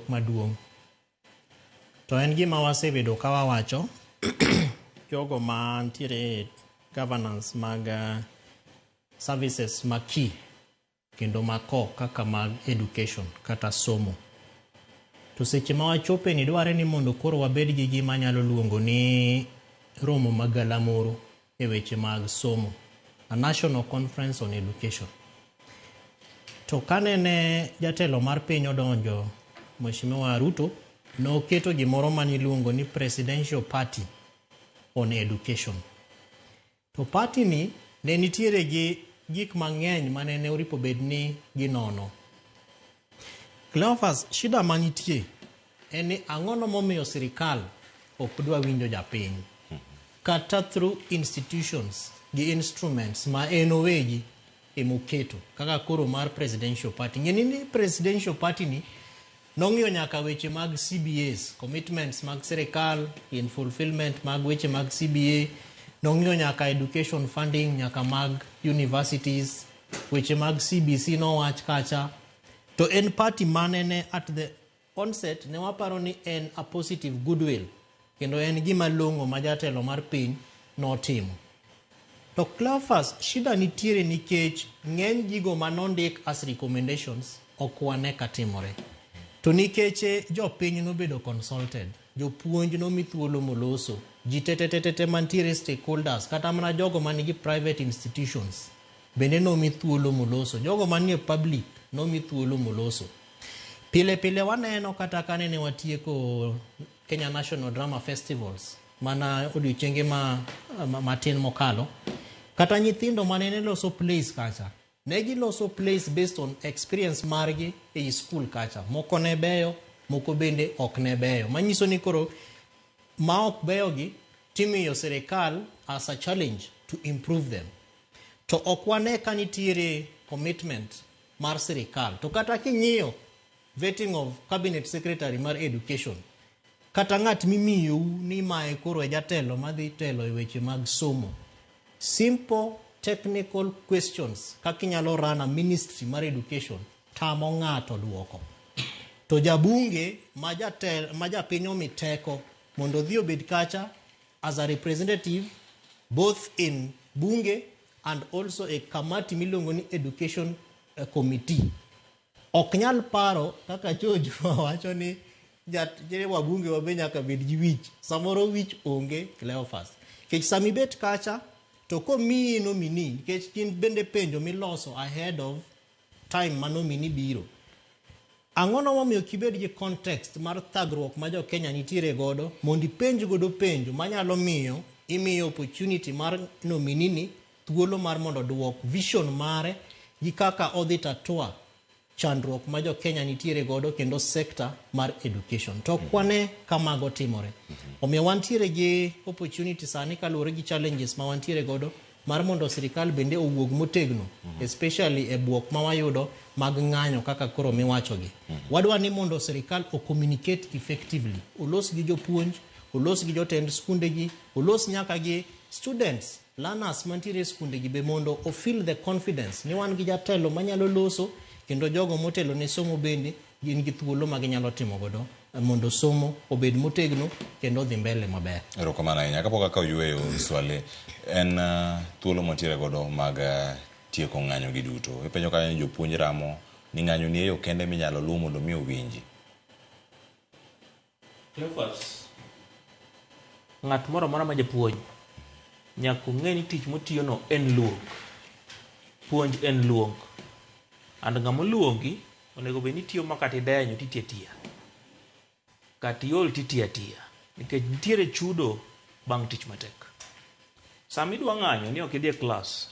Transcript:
maduong'. To en gima wasebedo ka wawacho jogo mantiere governance mag services mag key kendo mako kaka mag education kata somo. To seche ma wachope ni dware ni mondo koro wabed gi gima nyalo luongo ni romo magalamoro e weche mag somo, a National Conference on Education. To kanene jatelo mar piny odonjo, Mheshimiwa Ruto, noketo gimoro maniluongo ni Presidential Party on Education. To party ni ne nitiere gi gik mang'eny manene oripo bed ni ginono. Cleophas, shida manitie en ni ang'ono momiyo sirikal ok dwa winjo japiny kata through institutions gi instruments ma en owegi emoketo kaka koro mar presidential party. Ng'eni ni presidential party ni nong'iyo nyaka weche mag CBAs, commitments mag sirikal in fulfillment mag weche mag CBA, nong'iyo nyaka education funding nyaka mag universities, weche mag CBC nowach kacha. To en party manene at the onset ne waparo ni en a positive goodwill kendo en gima longo ma jatelo mar piny notimo. To Cleophas, shida nitiere nikech ng'eny gigo manondik as recommendations ok wane katimore. To nikech jopiny nobedo consulted, jopuonj nomi thuolo moloso, ji tetetetete mantiere stakeholders kata mana jogo manigi private institutions bende nomi thuolo moloso, jogo manie public nomi thuolo moloso. Pile pile waneno kata kanene watieko Kenya National Drama Festivals mana odiochienge matin mokalo, kata nyithindo manene loso plays kacha negi loso plays based on experience margi e school kacha. Moko ne beyo, moko bende ok ne beyo, manyiso ni koro ma ok beyo gi timiyo sirikal as a challenge to improve them. To ok wane ka nitiere commitment mar sirikal. To kata king'iyo vetting of cabinet secretary mar education, kata ng'at mimiyou ni mae koro e jatelo madhi telo e weche mag somo, simple technical questions kaka inyalo run a ministry mar education tamo ng'ato duoko. To jabunge ma japiny omi teko mondo dhi obed kacha as a representative both in bunge and also a kamati miluongo ni education committee, ok nyal paro kaka George wacho ni jatije wabunge wabe nyaka bed gi wich. Samoro wich onge, Cleophas, kech sami bet kacha to komiyi nomini, kech kin bende penjo miloso ahead of time manomini biro. Ang'ono momiyo kibed gi context mar thagruok ma jo Kenya nitiere godo mondo ipenj godo penjo manyalo miyo imiyo opportunity mar nominini thuolo mar mondo duok vision mare gi kaka odhi tatua chandruok ma jo Kenya nitiere godo kendo sector mar education. To kwane kamago timore. Omiyo wantiere gi opportunity sani kaluwore gi challenges ma wantiere godo mar mondo sirikal bende owuog motegno, especially e buok ma wayudo mag ng'anyo kaka koro miwachogi. Wadwa ni mondo sirikal o communicate effectively, olos gi jopuonj, olos gi jotend skundegi, olos nyaka gi students, learners mantiere skundegi be mondo o feel the confidence ni wan gi jatelo manyalo loso kendo jogo motelo ne somo bende gin gi thuolo ma ginyalo timo godo mondo somo obed motegno kendo dhi mbele maber. Erokamano ahinya. Kapok akaw yueyo swali, en thuolo mantiere godo mag tieko ng'anyo gi duto. Ipenjo ka jopuonj ramo ni ng'anyo ni eyo kende minyalo luw mondo mi owinji. Cleophas, ng'at moro amora ma japuonj nyaka ng'e ni tich motiyono en luong. Puonj en luong. And ng'ama luongi onego bed ni tiyo makata idenyo titiyo atiya, kata iol titiyo atiya, nikech nitiere chudo bang' tich matek. Sama idwa ng'anyo ni ok idhi e klas